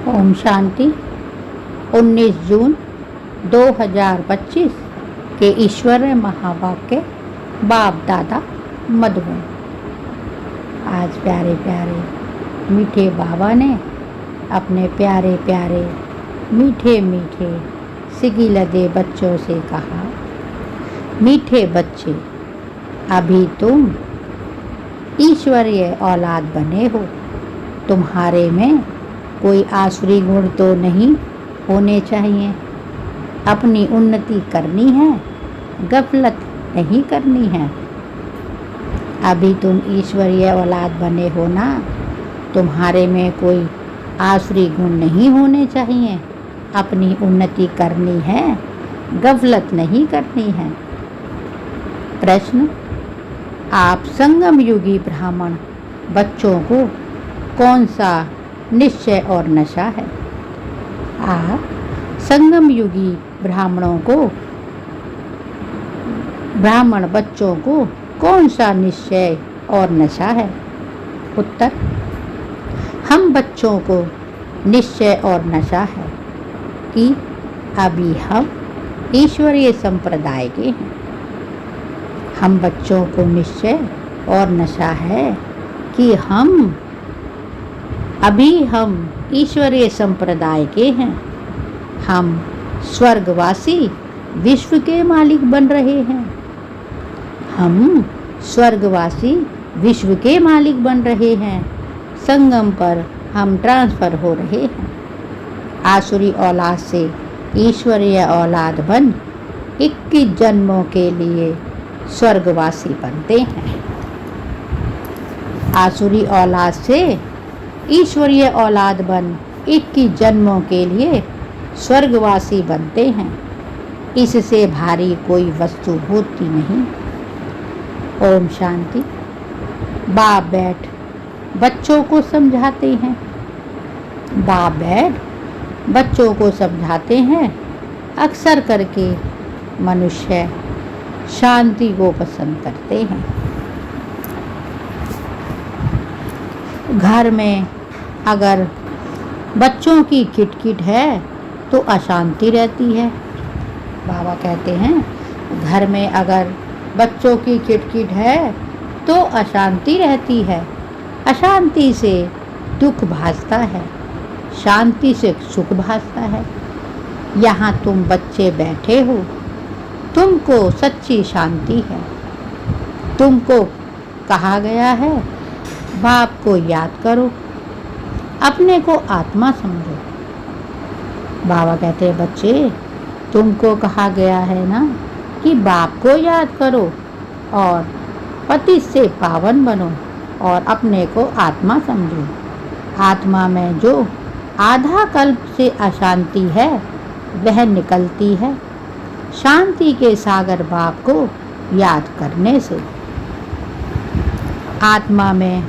ओम शांति। 19 जून 2025 के ईश्वरीय महावाक्य बाप दादा मधुबन। आज प्यारे प्यारे मीठे बाबा ने अपने प्यारे प्यारे मीठे मीठे सिगिलदे बच्चों से कहा, मीठे बच्चे, अभी तुम ईश्वरीय औलाद बने हो। तुम्हारे में कोई आसुरी गुण तो नहीं होने चाहिए। अपनी उन्नति करनी है, गफलत नहीं करनी है। अभी तुम ईश्वरीय औलाद बने हो ना, तुम्हारे में कोई आसुरी गुण नहीं होने चाहिए। अपनी उन्नति करनी है, गफलत नहीं करनी है। प्रश्न, आप संगम युगी ब्राह्मण बच्चों को कौन सा निश्चय और नशा है? आप संगम युगी ब्राह्मण बच्चों को कौन सा निश्चय और नशा है? उत्तर, हम बच्चों को निश्चय और नशा है कि अभी हम ईश्वरीय संप्रदाय के हैं। हम बच्चों को निश्चय और नशा है कि हम ईश्वरीय संप्रदाय के हैं। हम स्वर्गवासी विश्व के मालिक बन रहे हैं। हम स्वर्गवासी विश्व के मालिक बन रहे हैं। संगम पर हम ट्रांसफर हो रहे हैं। आसुरी औलाद से ईश्वरीय औलाद बन 21 जन्मों के लिए स्वर्गवासी बनते हैं। आसुरी औलाद से ईश्वरीय औलाद बन 21 जन्मों के लिए स्वर्गवासी बनते हैं। इससे भारी कोई वस्तु होती नहीं। ओम शांति। बाप बैठ बच्चों को समझाते हैं। बाप बैठ बच्चों को समझाते हैं। अक्सर करके मनुष्य शांति को पसंद करते हैं। घर में अगर बच्चों की किटकिट है तो अशांति रहती है। बाबा कहते हैं, घर में अगर बच्चों की किटकिट है तो अशांति रहती है। अशांति से दुख भासता है, शांति से सुख भासता है। यहाँ तुम बच्चे बैठे हो, तुमको सच्ची शांति है। तुमको कहा गया है, बाप को याद करो, अपने को आत्मा समझो। बाबा कहते हैं, बच्चे, तुमको कहा गया है ना कि बाप को याद करो और पति से पावन बनो और अपने को आत्मा समझो। आत्मा में जो आधा कल्प से अशांति है वह निकलती है शांति के सागर बाप को याद करने से। आत्मा में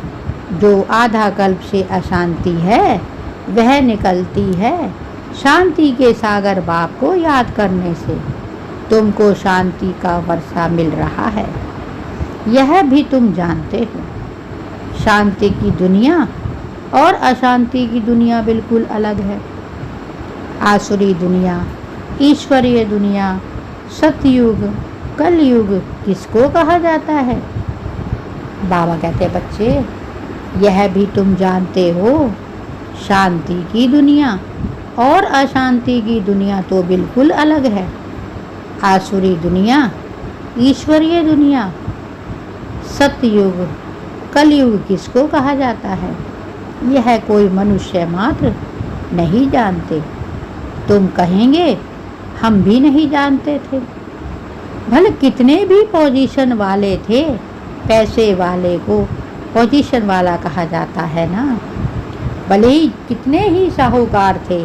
जो आधा कल्प से अशांति है वह निकलती है शांति के सागर बाप को याद करने से। तुमको शांति का वर्षा मिल रहा है, यह भी तुम जानते हो। शांति की दुनिया और अशांति की दुनिया बिल्कुल अलग है। आसुरी दुनिया, ईश्वरीय दुनिया, सतयुग, कलयुग किसको कहा जाता है? बाबा कहते हैं, बच्चे, यह भी तुम जानते हो। शांति की दुनिया और अशांति की दुनिया तो बिल्कुल अलग है। आसुरी दुनिया, ईश्वरीय दुनिया, सतयुग, कलयुग किसको कहा जाता है? यह कोई मनुष्य मात्र नहीं जानते। तुम कहेंगे, हम भी नहीं जानते थे। भले कितने भी पोजीशन वाले थे, पैसे वाले को पोजीशन वाला कहा जाता है ना। भले ही कितने ही साहूकार थे,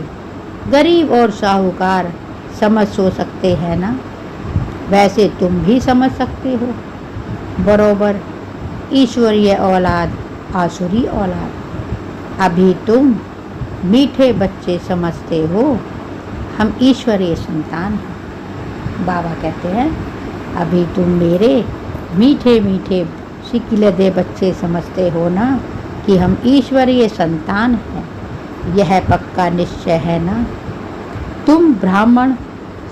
गरीब और साहूकार समझ सो सकते हैं ना। वैसे तुम भी समझ सकते हो बरोबर। ईश्वरीय औलाद, आसुरी औलाद। अभी तुम मीठे बच्चे समझते हो, हम ईश्वरीय संतान हैं। बाबा कहते हैं, अभी तुम मेरे मीठे मीठे सिकिलदे बच्चे समझते हो ना कि हम ईश्वरीय संतान हैं। यह पक्का निश्चय है ना। तुम ब्राह्मण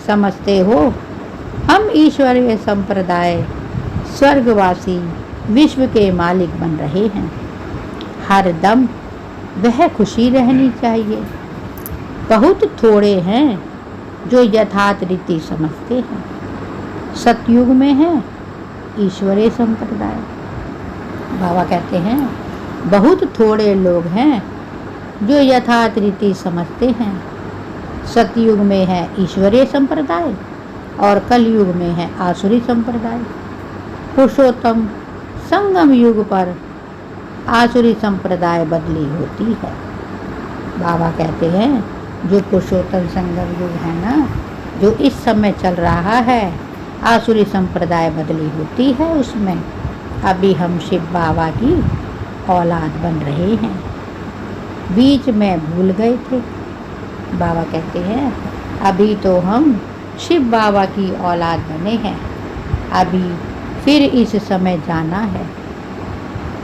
समझते हो, हम ईश्वरीय संप्रदाय स्वर्गवासी विश्व के मालिक बन रहे हैं। हर दम वह खुशी रहनी चाहिए। बहुत थोड़े हैं जो यथार्थ रीति समझते हैं। सतयुग में है ईश्वरीय संप्रदाय। बाबा कहते हैं बहुत थोड़े लोग हैं जो यथार्थ रीति समझते हैं। सतयुग में है ईश्वरीय संप्रदाय और कलयुग में है आसुरी संप्रदाय। पुरुषोत्तम संगम युग पर आसुरी संप्रदाय बदली होती है। बाबा कहते हैं जो पुरुषोत्तम संगम युग है ना, जो इस समय चल रहा है, आसुरी संप्रदाय बदली होती है। उसमें अभी हम शिव बाबा की औलाद बन रहे हैं। बीच में भूल गए थे। बाबा कहते हैं अभी तो हम शिव बाबा की औलाद बने हैं। अभी फिर इस समय जाना है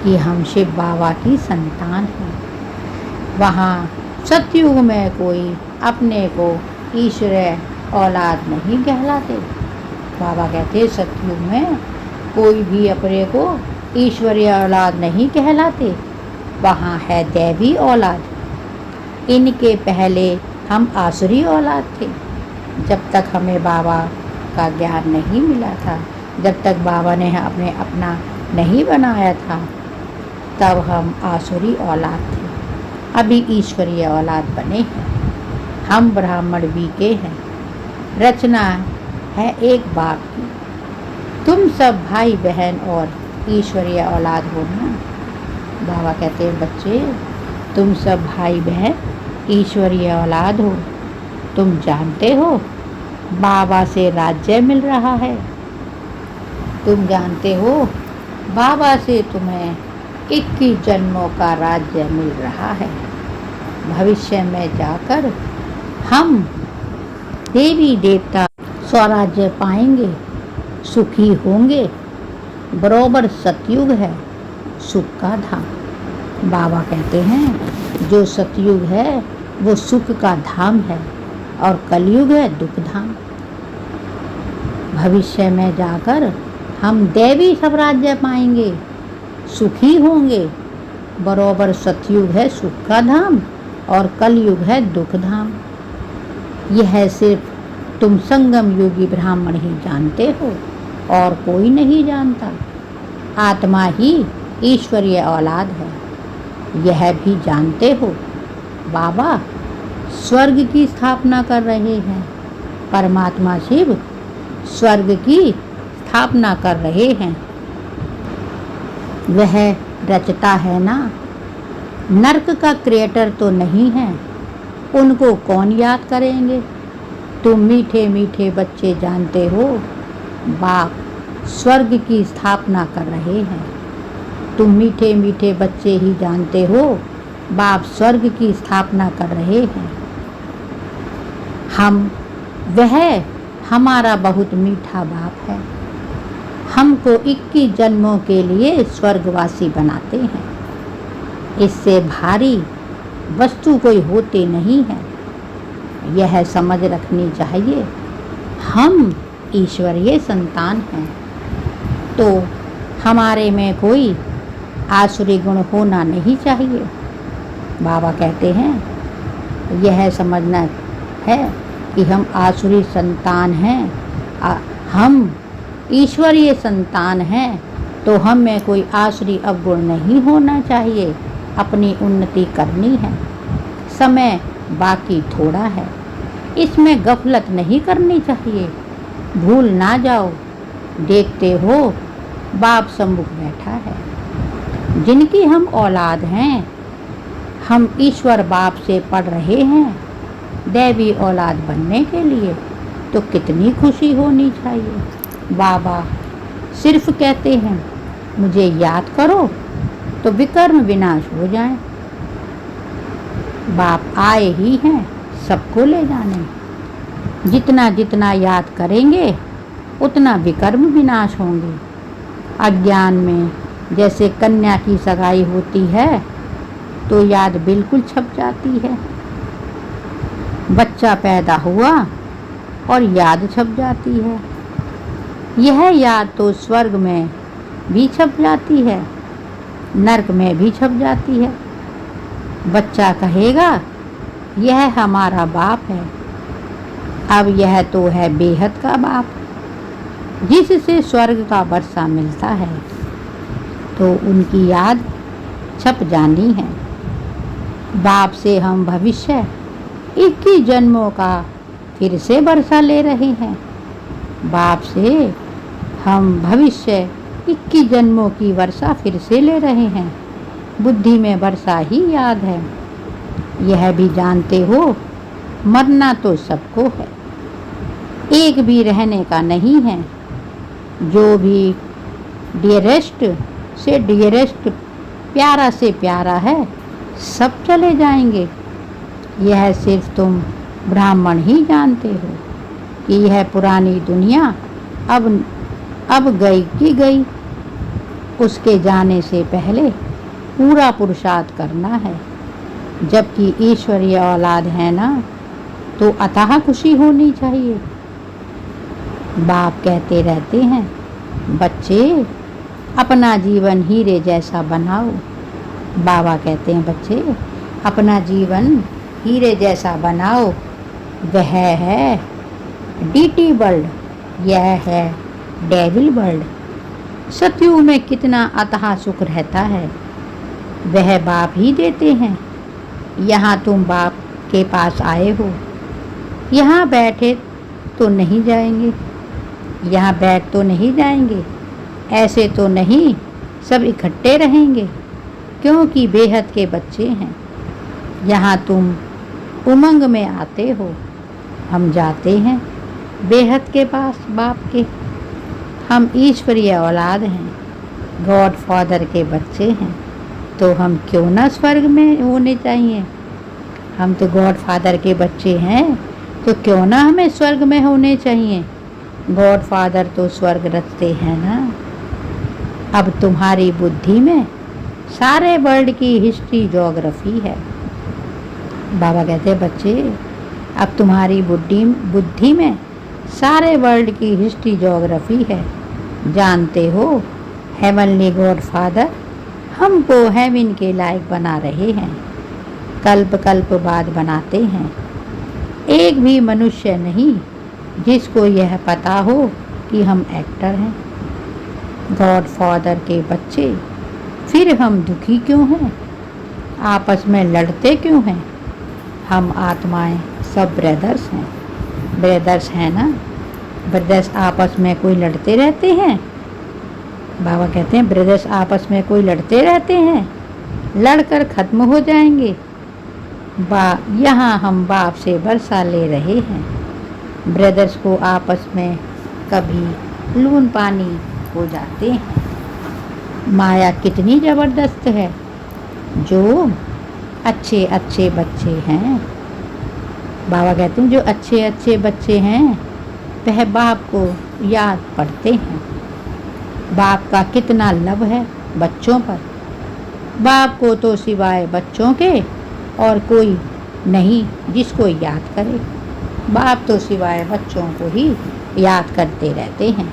कि हम शिव बाबा की संतान हैं। वहाँ सतयुग में कोई अपने को ईश्वरीय औलाद नहीं कहलाते। बाबा कहते सतयुग में कोई भी अपने को ईश्वरीय औलाद नहीं कहलाते। वहाँ है दैवी औलाद। इनके पहले हम आसुरी औलाद थे। जब तक हमें बाबा का ज्ञान नहीं मिला था, जब तक बाबा ने हमें अपना नहीं बनाया था, तब हम आसुरी औलाद थे। अभी ईश्वरीय औलाद बने हैं। हम ब्राह्मण भी के हैं। रचना है एक बाप की। तुम सब भाई बहन और ईश्वरीय औलाद हो ना। बाबा कहते हैं बच्चे तुम सब भाई बहन ईश्वरीय औलाद हो। तुम जानते हो बाबा से राज्य मिल रहा है। तुम जानते हो बाबा से तुम्हें 21 जन्मों का राज्य मिल रहा है। भविष्य में जाकर हम देवी देवता स्वराज्य पाएंगे, सुखी होंगे। बरोबर सतयुग है सुख का धाम। बाबा कहते हैं जो सतयुग है वो सुख का धाम है और कलयुग है दुख धाम। भविष्य में जाकर हम देवी स्वराज्य पाएंगे, सुखी होंगे। बरोबर सतयुग है सुख का धाम और कलयुग है दुख धाम। यह सिर्फ तुम संगम योगी ब्राह्मण ही जानते हो और कोई नहीं जानता। आत्मा ही ईश्वरीय औलाद है, यह भी जानते हो। बाबा स्वर्ग की स्थापना कर रहे हैं। परमात्मा शिव स्वर्ग की स्थापना कर रहे हैं। वह रचता है ना। नरक का क्रिएटर तो नहीं है, उनको कौन याद करेंगे। तुम मीठे मीठे बच्चे जानते हो बाप स्वर्ग की स्थापना कर रहे हैं। तुम मीठे मीठे बच्चे ही जानते हो बाप स्वर्ग की स्थापना कर रहे हैं। वह हमारा बहुत मीठा बाप है। हमको 21 जन्मों के लिए स्वर्गवासी बनाते हैं। इससे भारी वस्तु कोई होती नहीं है। यह समझ रखनी चाहिए हम ईश्वरीय संतान हैं, तो हमारे में कोई आसुरी गुण होना नहीं चाहिए। बाबा कहते हैं यह समझना है कि हम आसुरी संतान हैं, हम ईश्वरीय संतान हैं, तो हम में कोई आसुरी अवगुण नहीं होना चाहिए। अपनी उन्नति करनी है। समय बाकी थोड़ा है, इसमें गफलत नहीं करनी चाहिए। भूल ना जाओ। देखते हो बाप सम्मुख बैठा है। जिनकी हम औलाद हैं, हम ईश्वर बाप से पढ़ रहे हैं दैवी औलाद बनने के लिए, तो कितनी खुशी होनी चाहिए। बाबा सिर्फ कहते हैं मुझे याद करो तो विकर्म विनाश हो जाए। बाप आए ही हैं सबको ले जाने। जितना जितना याद करेंगे उतना विकर्म विनाश होंगे। अज्ञान में जैसे कन्या की सगाई होती है तो याद बिल्कुल छप जाती है। बच्चा पैदा हुआ और याद छप जाती है। यह याद तो स्वर्ग में भी छप जाती है, नरक में भी छप जाती है। बच्चा कहेगा यह हमारा बाप है। अब यह तो है बेहद का बाप, जिससे स्वर्ग का वर्षा मिलता है, तो उनकी याद छप जानी है। बाप से हम भविष्य 21 जन्मों का फिर से वर्षा ले रहे हैं। बाप से हम भविष्य 21 जन्मों की वर्षा फिर से ले रहे हैं। बुद्धि में वर्षा ही याद है। यह भी जानते हो मरना तो सबको है, एक भी रहने का नहीं है। जो भी डियरेस्ट से डियरेस्ट, प्यारा से प्यारा है, सब चले जाएंगे। यह सिर्फ तुम ब्राह्मण ही जानते हो कि यह पुरानी दुनिया अब गई की गई। उसके जाने से पहले पूरा पुरुषार्थ करना है। जबकि ईश्वरीय औलाद है ना, तो अतः खुशी होनी चाहिए। बाप कहते रहते हैं, बच्चे अपना जीवन हीरे जैसा बनाओ। बाबा कहते हैं, बच्चे अपना जीवन हीरे जैसा बनाओ। वह है डीटी वर्ल्ड, यह है डेविल वर्ल्ड। सतयुग में कितना अतः सुख रहता है, वह बाप ही देते हैं। यहाँ तुम बाप के पास आए हो, यहाँ बैठे तो नहीं जाएंगे, यहाँ बैठ तो नहीं जाएंगे, ऐसे तो नहीं, सब इकट्ठे रहेंगे, क्योंकि बेहद के बच्चे हैं। यहाँ तुम उमंग में आते हो, हम जाते हैं बेहद के पास बाप के। हम ईश्वरीय औलाद हैं, गॉड फादर के बच्चे हैं, तो हम क्यों ना स्वर्ग में होने चाहिए। हम तो गॉड फादर के बच्चे हैं, तो क्यों ना हमें स्वर्ग में होने चाहिए। गॉड फादर तो स्वर्ग रचते हैं ना। अब तुम्हारी बुद्धि में सारे वर्ल्ड की हिस्ट्री ज्योग्राफी है। बाबा कहते हैं, बच्चे अब तुम्हारी बुद्धि में सारे वर्ल्ड की हिस्ट्री ज्योग्राफी है। जानते हो हेवनली गॉड फादर हमको हेवन के लायक बना रहे हैं, कल्प कल्प बाद बनाते हैं। एक भी मनुष्य नहीं जिसको यह पता हो कि हम एक्टर हैं, गॉड फादर के बच्चे। फिर हम दुखी क्यों हैं, आपस में लड़ते क्यों हैं। हम आत्माएं सब ब्रदर्स हैं, ब्रदर्स हैं ना। ब्रदर्स आपस में कोई लड़ते रहते हैं। बाबा कहते हैं, ब्रदर्स आपस में कोई लड़ते रहते हैं, लड़कर ख़त्म हो जाएंगे। यहाँ हम बाप से वर्षा ले रहे हैं। ब्रदर्स को आपस में कभी लून पानी हो जाते हैं। माया कितनी ज़बरदस्त है। जो अच्छे अच्छे बच्चे हैं, बाबा कहते हैं, जो अच्छे अच्छे बच्चे हैं वह बाप को याद पढ़ते हैं। बाप का कितना लव है बच्चों पर। बाप को तो सिवाय बच्चों के और कोई नहीं जिसको याद करे। बाप तो सिवाय बच्चों को ही याद करते रहते हैं।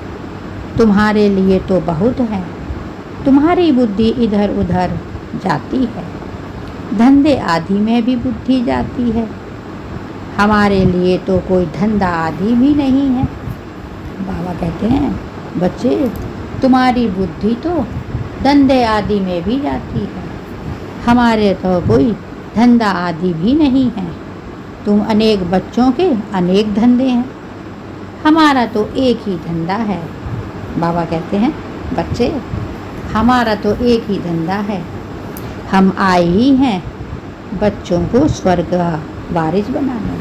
तुम्हारे लिए तो बहुत है, तुम्हारी बुद्धि इधर उधर जाती है, धंधे आदि में भी बुद्धि जाती है। हमारे लिए तो कोई धंधा आदि भी नहीं है। बाबा कहते हैं, बच्चे तुम्हारी बुद्धि तो धंधे आदि में भी जाती है, हमारे तो कोई धंधा आदि भी नहीं है। तुम अनेक बच्चों के अनेक धंधे हैं, हमारा तो एक ही धंधा है। बाबा कहते हैं, बच्चे हमारा तो एक ही धंधा है। हम आए ही हैं बच्चों को स्वर्ग का वारिस बनाने।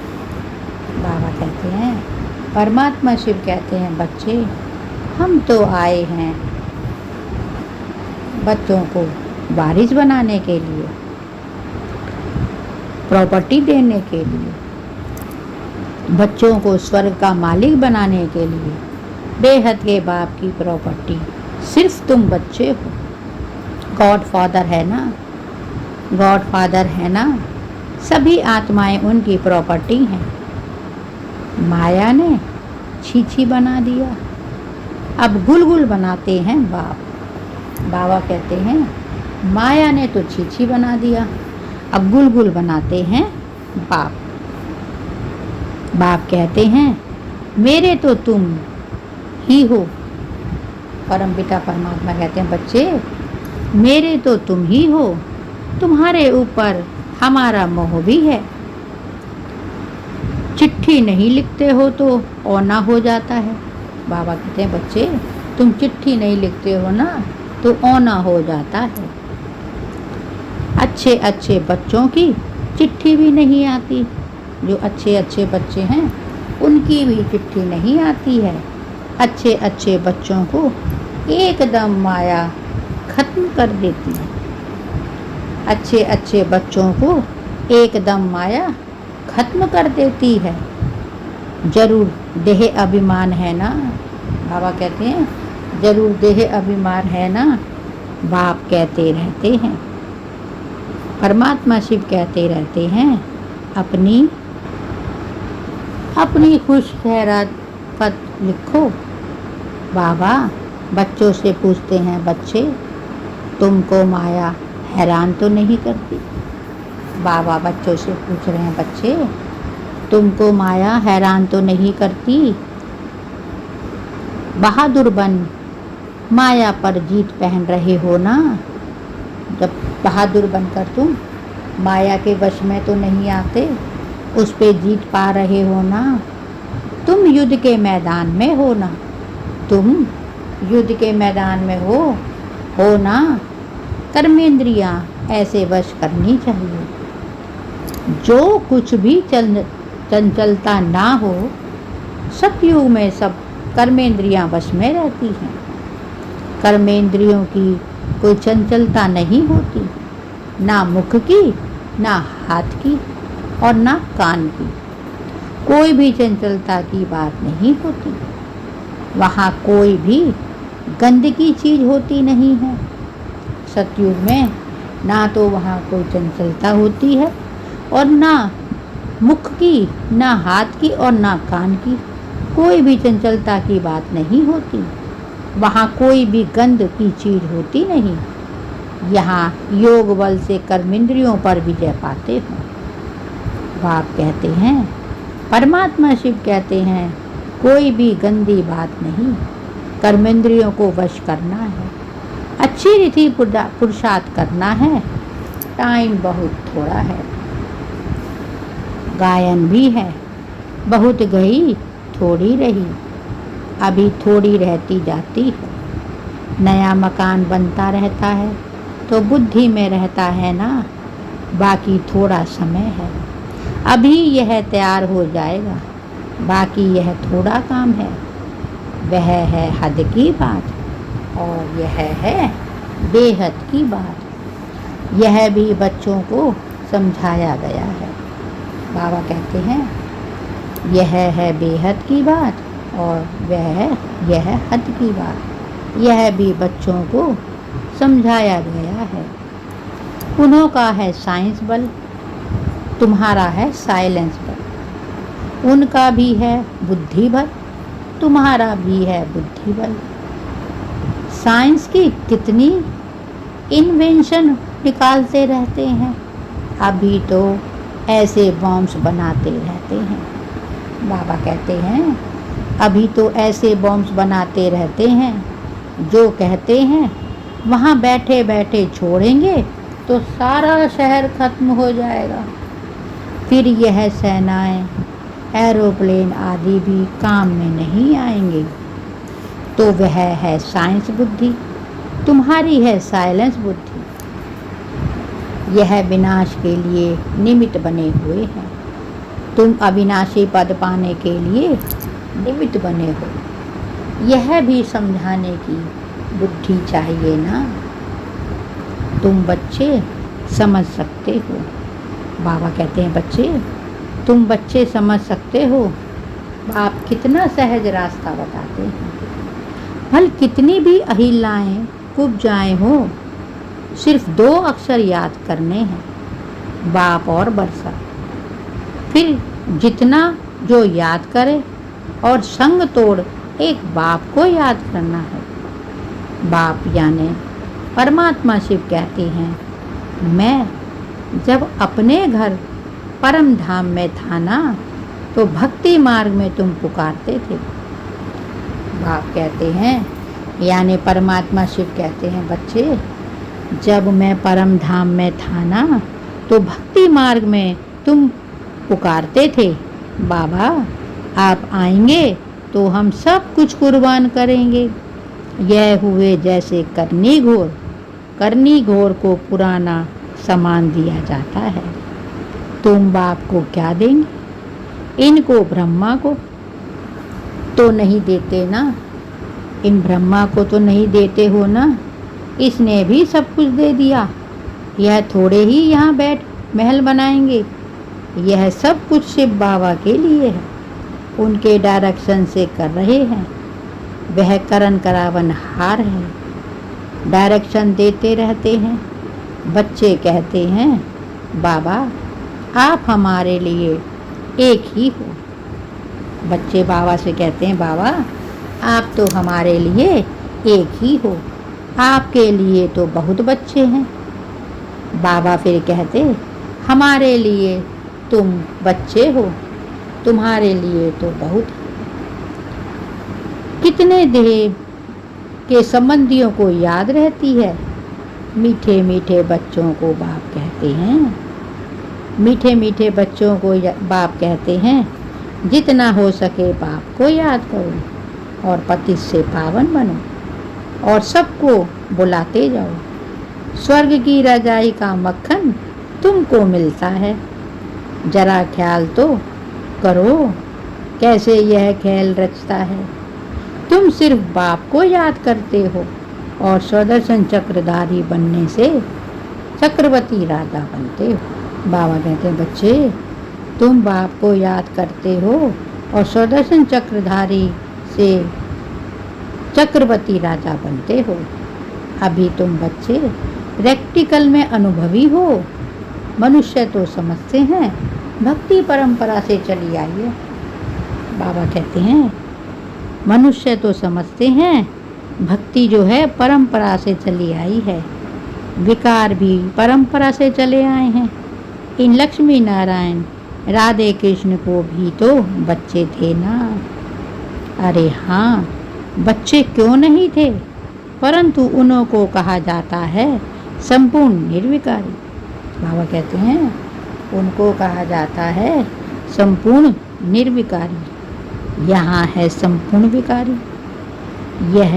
बाबा कहते हैं, परमात्मा शिव कहते हैं, बच्चे हम तो आए हैं बच्चों को वारिस बनाने के लिए, प्रॉपर्टी देने के लिए, बच्चों को स्वर्ग का मालिक बनाने के लिए। बेहद के बाप की प्रॉपर्टी सिर्फ तुम बच्चे हो। गॉड फादर है ना, गॉडफादर है ना, सभी आत्माएं उनकी प्रॉपर्टी हैं। माया ने छीछी बना दिया, अब गुलगुल बनाते हैं बाप। बाबा कहते हैं माया ने तो छीछी बना दिया, अब गुलगुल बनाते हैं बाप। बाप कहते हैं मेरे तो तुम ही हो। परम पिता परमात्मा कहते हैं बच्चे मेरे तो तुम ही हो, तुम्हारे ऊपर हमारा मोह भी है। चिट्ठी नहीं लिखते हो तो औना हो जाता है। बाबा कहते हैं बच्चे तुम चिट्ठी नहीं लिखते हो ना तो औना हो जाता है। अच्छे अच्छे बच्चों की चिट्ठी भी नहीं आती, जो अच्छे अच्छे बच्चे हैं उनकी भी चिट्ठी नहीं आती है। अच्छे अच्छे बच्चों को एकदम माया खत्म कर देती है। अच्छे अच्छे बच्चों को एकदम माया खत्म कर देती है। जरूर देह अभिमान है ना, बाबा कहते हैं जरूर देह अभिमान है ना। बाप कहते रहते हैं, परमात्मा शिव कहते रहते हैं अपनी अपनी खुश खैरात पद लिखो। बाबा बच्चों से पूछते हैं बच्चे तुमको माया हैरान तो नहीं करती। बाबा बच्चों से पूछ रहे हैं बच्चे तुमको माया हैरान तो नहीं करती। बहादुर बन माया पर जीत पहन रहे हो ना। जब बहादुर बनकर तुम माया के वश में तो नहीं आते, उस पे जीत पा रहे हो ना। तुम युद्ध के मैदान में हो ना, तुम युद्ध के मैदान में हो ना। कर्मेंद्रियां ऐसे वश करनी चाहिए जो कुछ भी चंचलता ना हो। सतयुग में सब कर्मेंद्रियां वश में रहती हैं। कर्मेंद्रियों की कोई चंचलता नहीं होती, ना मुख की, ना हाथ की और ना कान की। कोई भी चंचलता की बात नहीं होती। वहाँ कोई भी गंदगी चीज होती नहीं है। सतयुग में ना तो वहाँ कोई चंचलता होती है और ना मुख की, ना हाथ की और ना कान की। कोई भी चंचलता की बात नहीं होती। वहाँ कोई भी गंद की चीज होती नहीं। यहाँ योग बल से कर्मेंद्रियों पर विजय पाते हो। बाप कहते हैं परमात्मा शिव कहते हैं कोई भी गंदी बात नहीं, कर्मेंद्रियों को वश करना है। अच्छी रीति पुरुषार्थ करना है। टाइम बहुत थोड़ा है। गायन भी है, बहुत गई थोड़ी रही, अभी थोड़ी रहती जाती है। नया मकान बनता रहता है तो बुद्धि में रहता है ना, बाकी थोड़ा समय है। अभी यह तैयार हो जाएगा, बाकी यह थोड़ा काम है। वह है हद की बात और यह है बेहद की बात। यह भी बच्चों को समझाया गया है। बाबा कहते हैं यह है बेहद की बात और यह हद की बात। यह भी बच्चों को समझाया गया है। उन्हों का है साइंस बल, तुम्हारा है साइलेंस बल। उनका भी है बुद्धि बल, तुम्हारा भी है बुद्धि बल। साइंस की कितनी इन्वेंशन निकालते रहते हैं, अभी तो ऐसे बॉम्ब्स बनाते रहते हैं। बाबा कहते हैं अभी तो ऐसे बॉम्ब्स बनाते रहते हैं जो कहते हैं वहाँ बैठे बैठे छोड़ेंगे तो सारा शहर खत्म हो जाएगा। फिर यह सेनाएं, एरोप्लेन आदि भी काम में नहीं आएंगे। तो वह है साइंस बुद्धि, तुम्हारी है साइलेंस बुद्धि। यह विनाश के लिए निमित्त बने हुए हैं, तुम अविनाशी पद पाने के लिए निमित्त बने हो। यह भी समझाने की बुद्धि चाहिए ना। तुम बच्चे समझ सकते हो। बाबा कहते हैं बच्चे तुम बच्चे समझ सकते हो। आप कितना सहज रास्ता बताते हैं। भल कितनी भी अहिलाएं कुब्जाएं हो, सिर्फ 2 अक्षर याद करने हैं, बाप और वर्षा। फिर जितना जो याद करे और संग तोड़ एक बाप को याद करना है। बाप यानी परमात्मा शिव कहते हैं, मैं जब अपने घर परम धाम में था ना, तो भक्ति मार्ग में तुम पुकारते थे। बाप कहते हैं यानी परमात्मा शिव कहते हैं, बच्चे जब मैं परम धाम में था ना, तो भक्ति मार्ग में तुम पुकारते थे, बाबा आप आएंगे तो हम सब कुछ कुर्बान करेंगे। यह हुए जैसे करनी घोर को पुराना सामान दिया जाता है। तुम बाप को क्या देंगे? इनको ब्रह्मा को तो नहीं देते ना, इन ब्रह्मा को तो नहीं देते हो ना, इसने भी सब कुछ दे दिया। यह थोड़े ही यहाँ बैठ महल बनाएंगे, यह सब कुछ शिव बाबा के लिए है, उनके डायरेक्शन से कर रहे हैं। वह करण करावन हार है, डायरेक्शन देते रहते हैं। बच्चे कहते हैं, बाबा आप हमारे लिए एक ही हो। बच्चे बाबा से कहते हैं, बाबा आप तो हमारे लिए एक ही हो, आपके लिए तो बहुत बच्चे हैं। बाबा फिर कहते, हमारे लिए तुम बच्चे हो, तुम्हारे लिए तो बहुत। कितने देह के संबंधियों को याद रहती है। मीठे मीठे बच्चों को बाप कहते हैं, मीठे मीठे बच्चों को बाप कहते हैं, जितना हो सके बाप को याद करो और पति से पावन बनो और सबको बुलाते जाओ। स्वर्ग की रजाई का मक्खन तुमको मिलता है, जरा ख्याल तो करो कैसे यह खेल रचता है। तुम सिर्फ बाप को याद करते हो और स्वदर्शन चक्रधारी बनने से चक्रवर्ती राजा बनते हो। बाबा कहते हैं, बच्चे तुम बाप को याद करते हो और स्वदर्शन चक्रधारी से चक्रवर्ती राजा बनते हो। अभी तुम बच्चे प्रैक्टिकल में अनुभवी हो। मनुष्य तो समझते हैं भक्ति परंपरा से चली आई है। बाबा कहते हैं मनुष्य तो समझते हैं भक्ति जो है परंपरा से चली आई है, विकार भी परंपरा से चले आए हैं। इन लक्ष्मी नारायण राधे कृष्ण को भी तो बच्चे थे ना। अरे हाँ, बच्चे क्यों नहीं थे, परंतु उन्हों को कहा जाता है संपूर्ण निर्विकारी। बाबा कहते हैं उनको कहा जाता है संपूर्ण निर्विकारी। यहाँ है संपूर्ण विकारी। यह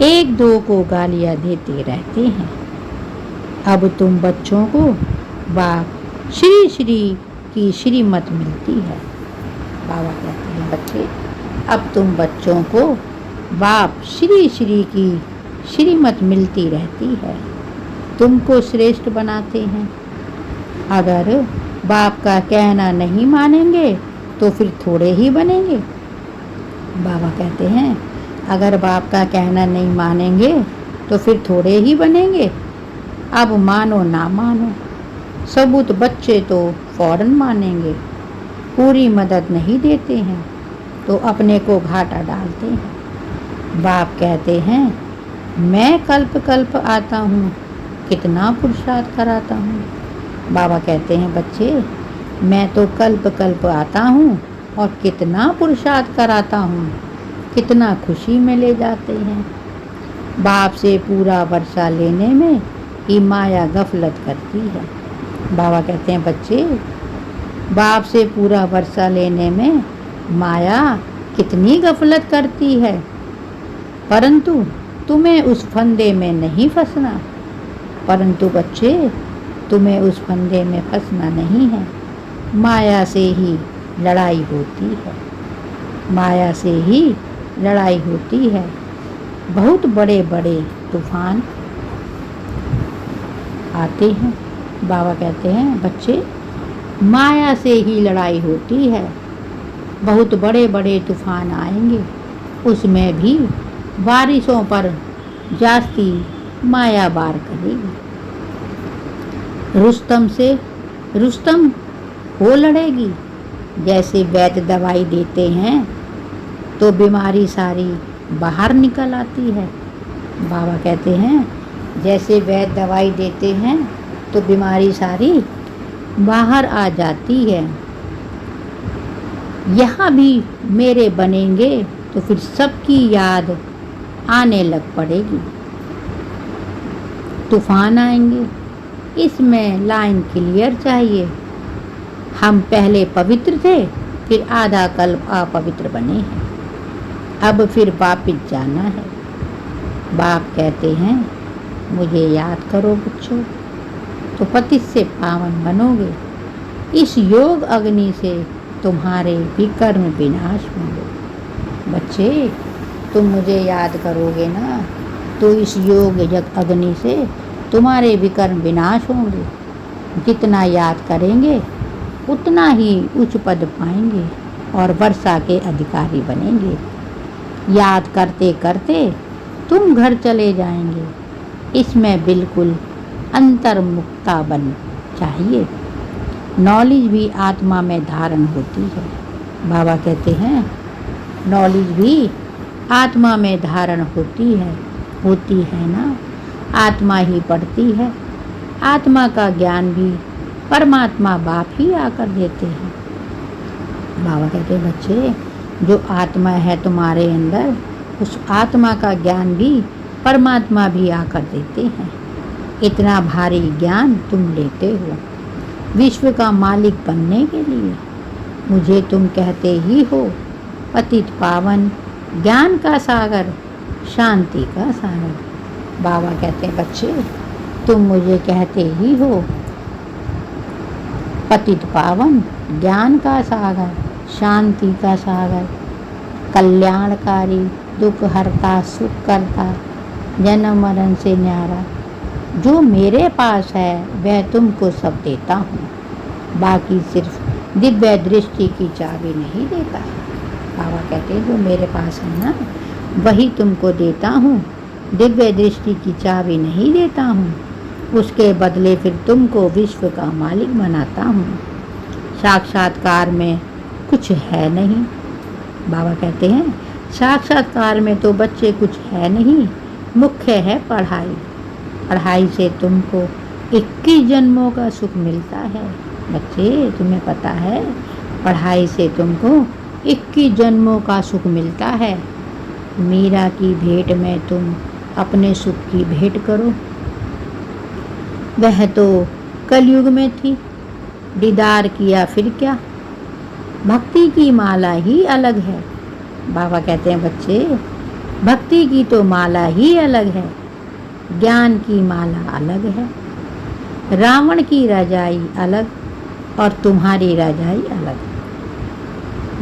एक दो को गालियाँ देते रहते हैं। अब तुम बच्चों को बाप श्री श्री की श्रीमत मिलती है। बाबा कहते हैं, बच्चे अब तुम बच्चों को बाप श्री श्री की श्रीमत मिलती रहती है, तुमको श्रेष्ठ बनाते हैं। अगर बाप का कहना नहीं मानेंगे तो फिर थोड़े ही बनेंगे। बाबा कहते हैं अगर बाप का कहना नहीं मानेंगे तो फिर थोड़े ही बनेंगे। अब मानो ना मानो, सबूत बच्चे तो फौरन मानेंगे। पूरी मदद नहीं देते हैं तो अपने को घाटा डालते हैं। बाप कहते हैं मैं कल्प कल्प आता हूँ, कितना पुरुषार्थ कराता हूँ। बाबा कहते हैं बच्चे मैं तो कल्प कल्प आता हूँ और कितना पुरुषार्थ कराता हूँ, कितना खुशी में ले जाते हैं। बाप से पूरा वर्षा लेने में ही माया गफलत करती है। बाबा कहते हैं बच्चे बाप से पूरा वर्षा लेने में माया कितनी गफलत करती है, परंतु तुम्हें उस फंदे में नहीं फंसना। परंतु बच्चे तुम्हें उस फंदे में फंसना नहीं है। माया से ही लड़ाई होती है, माया से ही लड़ाई होती है। बहुत बड़े बड़े तूफान आते हैं। बाबा कहते हैं बच्चे माया से ही लड़ाई होती है। बहुत बड़े बड़े तूफान आएंगे, उसमें भी बारिशों पर जास्ती माया बार करेगी। रुस्तम से रुस्तम हो लड़ेगी। जैसे वैद्य दवाई देते हैं तो बीमारी सारी बाहर निकल आती है। बाबा कहते हैं जैसे वैद्य दवाई देते हैं तो बीमारी सारी बाहर आ जाती है। यहाँ भी मेरे बनेंगे तो फिर सबकी याद आने लग पड़ेगी। तूफान आएंगे, इसमें लाइन क्लियर चाहिए। हम पहले पवित्र थे, फिर आधा कल्प अपवित्र बने हैं, अब फिर वापिस जाना है। बाप कहते हैं मुझे याद करो बच्चों, तो पतित से पावन बनोगे। इस योग अग्नि से तुम्हारे विकर्म विनाश होंगे। बच्चे तुम मुझे याद करोगे ना, तो इस योग अग्नि से तुम्हारे विकर्म विनाश होंगे। जितना याद करेंगे उतना ही उच्च पद पाएंगे और वर्षा के अधिकारी बनेंगे। याद करते करते तुम घर चले जाएंगे। इसमें बिल्कुल अंतर्मुक्ता बन चाहिए। नॉलेज भी आत्मा में धारण होती है। बाबा कहते हैं नॉलेज भी आत्मा में धारण होती है ना। आत्मा ही पढ़ती है। आत्मा का ज्ञान भी परमात्मा बाप ही आकर देते हैं। बाबा कहते हैं बच्चे जो आत्मा है तुम्हारे अंदर, उस आत्मा का ज्ञान भी परमात्मा भी आकर देते हैं। इतना भारी ज्ञान तुम लेते हो विश्व का मालिक बनने के लिए। मुझे तुम कहते ही हो पतित पावन, ज्ञान का सागर, शांति का सागर। बाबा कहते हैं बच्चे तुम मुझे कहते ही हो पतित पावन, ज्ञान का सागर, शांति का सागर, कल्याणकारी, दुख हरता, सुख करता, जन्म मरण से न्यारा। जो मेरे पास है वह तुमको सब देता हूँ, बाकी सिर्फ दिव्य दृष्टि की चाबी नहीं देता। बाबा कहते हैं जो मेरे पास है ना वही तुमको देता हूँ, दिव्य दृष्टि की चाबी नहीं देता हूँ। उसके बदले फिर तुमको विश्व का मालिक बनाता हूँ। साक्षात्कार में कुछ है नहीं। बाबा कहते हैं साक्षात्कार में तो बच्चे कुछ है नहीं, मुख्य है पढ़ाई। पढ़ाई से तुमको 21 जन्मों का सुख मिलता है। बच्चे तुम्हें पता है पढ़ाई से तुमको 21 जन्मों का सुख मिलता है। मीरा की भेंट में तुम अपने सुख की भेंट करो। वह तो कलयुग में थी, दीदार किया फिर क्या। भक्ति की माला ही अलग है। बाबा कहते हैं बच्चे भक्ति की तो माला ही अलग है, ज्ञान की माला अलग है। रावण की रजाई अलग और तुम्हारी रजाई अलग।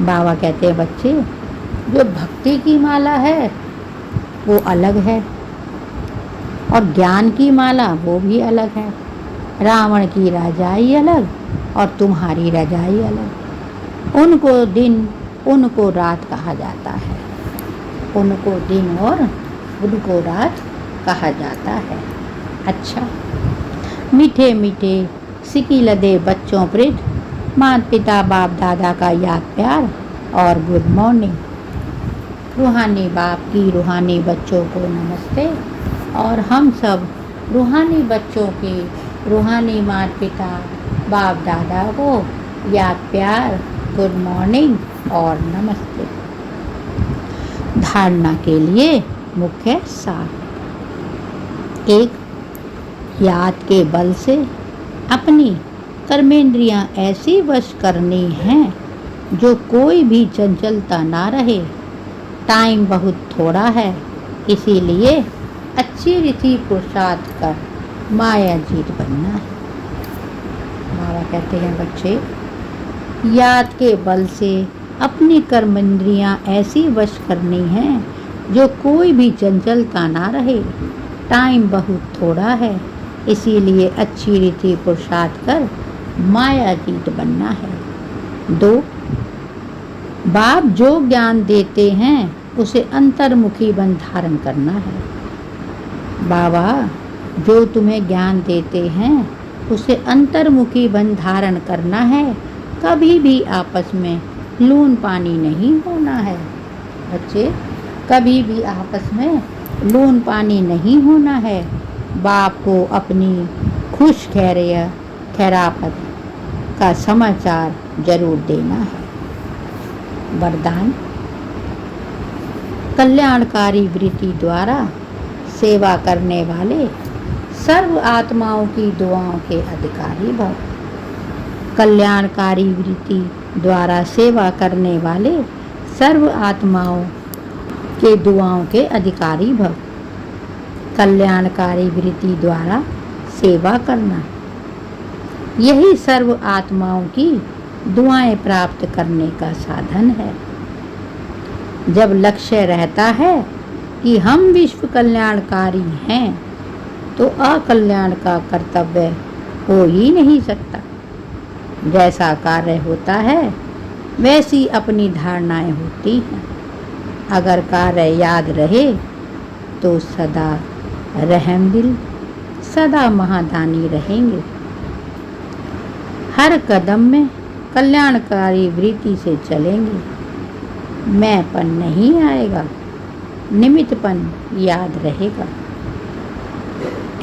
बाबा कहते हैं बच्चे जो भक्ति की माला है वो अलग है और ज्ञान की माला वो भी अलग है। रावण की रजाई अलग और तुम्हारी रजाई अलग। उनको दिन उनको रात कहा जाता है, उनको दिन और उनको रात कहा जाता है। अच्छा मीठे मीठे सिकी लदे बच्चों प्रित, माता पिता बाप दादा का याद प्यार और गुड मॉर्निंग। रूहानी बाप की रूहानी बच्चों को नमस्ते और हम सब रूहानी बच्चों की रूहानी माता पिता बाप दादा को याद प्यार, गुड मॉर्निंग और नमस्ते। धारणा के लिए मुख्य सार। 1. याद के बल से अपनी कर्मेंद्रियां ऐसी वश करनी हैं जो कोई भी चंचलता ना रहे। टाइम बहुत थोड़ा है, इसीलिए अच्छी रीति पुरुषार्थ कर माया जीत बनना है। बाबा कहते हैं बच्चे याद के बल से अपनी कर्मेंद्रियां ऐसी वश करनी हैं जो कोई भी चंचलता ना रहे। टाइम बहुत थोड़ा है, इसीलिए अच्छी रीति पुरुषार्थ कर माया जीत बनना है। 2. बाप जो ज्ञान देते हैं उसे अंतर्मुखी बन धारण करना है। बाबा जो तुम्हें ज्ञान देते हैं उसे अंतर्मुखी बन धारण करना है। कभी भी आपस में लून पानी नहीं होना है। बच्चे, कभी भी आपस में लून पानी नहीं होना है। बाप को अपनी खुश खैरापत का समाचार जरूर देना है। वरदान: कल्याणकारी वृत्ति द्वारा सेवा करने वाले सर्व आत्माओं की दुआओं के अधिकारी भव। कल्याणकारी वृत्ति द्वारा सेवा करने वाले सर्व आत्माओं के दुआओं के अधिकारी भव। कल्याणकारी वृत्ति द्वारा सेवा करना, यही सर्व आत्माओं की दुआएं प्राप्त करने का साधन है। जब लक्ष्य रहता है कि हम विश्व कल्याणकारी हैं, तो अकल्याण का कर्तव्य हो ही नहीं सकता। जैसा कार्य होता है वैसी अपनी धारणाएं होती हैं। अगर कार्य याद रहे तो सदा रहमदिल, सदा महादानी रहेंगे। हर कदम में कल्याणकारी वृत्ति से चलेंगे। मैंपन नहीं आएगा, निमित्तपन याद रहेगा।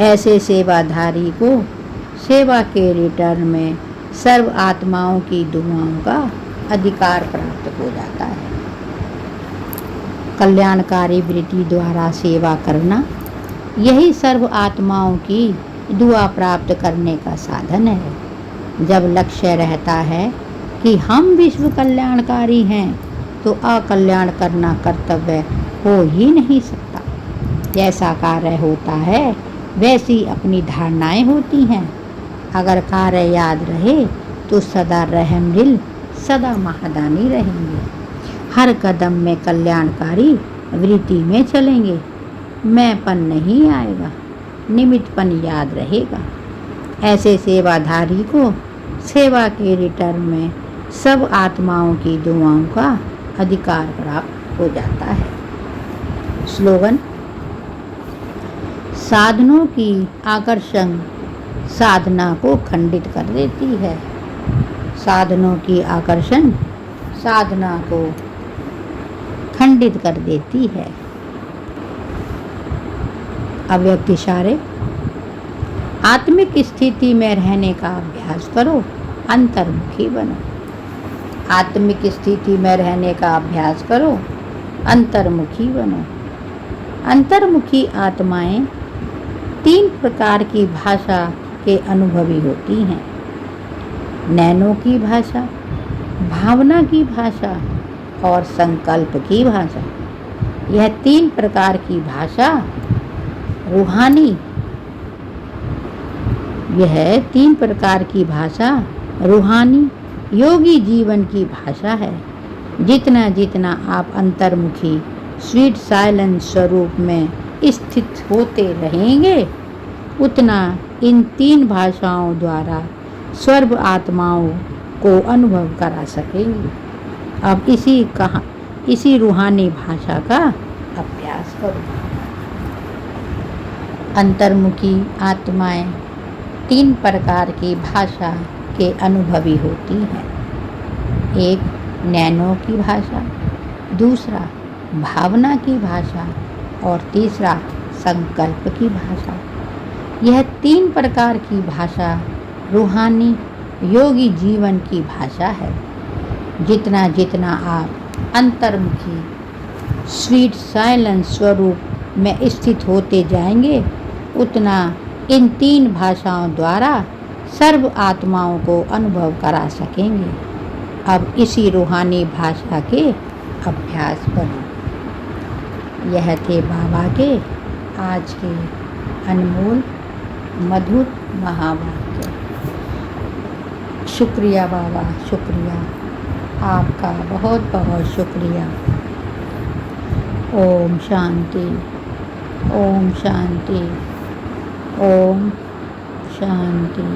ऐसे सेवाधारी को सेवा के रिटर्न में सर्व आत्माओं की दुआओं का अधिकार प्राप्त हो जाता है। कल्याणकारी वृत्ति द्वारा सेवा करना, यही सर्व आत्माओं की दुआ प्राप्त करने का साधन है। जब लक्ष्य रहता है कि हम विश्व कल्याणकारी हैं, तो अकल्याण करना कर्तव्य हो ही नहीं सकता। जैसा कार्य होता है वैसी अपनी धारणाएं होती हैं। अगर कार्य याद रहे तो सदा रहमदिल, सदा महादानी रहेंगे। हर कदम में कल्याणकारी वृत्ति में चलेंगे। मैंपन नहीं आएगा, निमित्तपन याद रहेगा। ऐसे सेवाधारी को सेवा के रिटर्न में सब आत्माओं की दुआओं का अधिकार प्राप्त हो जाता है। स्लोगन: साधनों की आकर्षण साधना को खंडित कर देती है। साधनों की आकर्षण साधना को खंडित कर देती है। अव्यक्त इशारे: आत्मिक स्थिति में रहने का अभ्यास करो, अंतर्मुखी बनो। आत्मिक स्थिति में रहने का अभ्यास करो, अंतर्मुखी बनो। अंतर्मुखी आत्माएं 3 प्रकार की भाषा के अनुभवी होती हैं। नैनों की भाषा, भावना की भाषा और संकल्प की भाषा। यह 3 प्रकार की भाषा रूहानी, यह 3 प्रकार की भाषा रूहानी योगी जीवन की भाषा है। जितना जितना आप अंतर्मुखी स्वीट साइलेंस स्वरूप में स्थित होते रहेंगे, उतना इन 3 भाषाओं द्वारा सर्व आत्माओं को अनुभव करा सकेंगे। अब इसी रूहानी भाषा का अभ्यास करो। अंतर्मुखी आत्माएं 3 प्रकार की भाषा के अनुभवी होती हैं। एक नैनों की भाषा, दूसरा भावना की भाषा और तीसरा संकल्प की भाषा। यह 3 प्रकार की भाषा रूहानी योगी जीवन की भाषा है। जितना जितना आप अंतर्मुखी स्वीट साइलेंस स्वरूप में स्थित होते जाएंगे, उतना इन 3 भाषाओं द्वारा सर्व आत्माओं को अनुभव करा सकेंगे। अब इसी रूहानी भाषा के अभ्यास करो। यह थे बाबा के आज के अनमोल मधुर महावाक्य। शुक्रिया बाबा, शुक्रिया, आपका बहुत बहुत शुक्रिया। ओम शांति, ओम शांति, ओम शांति।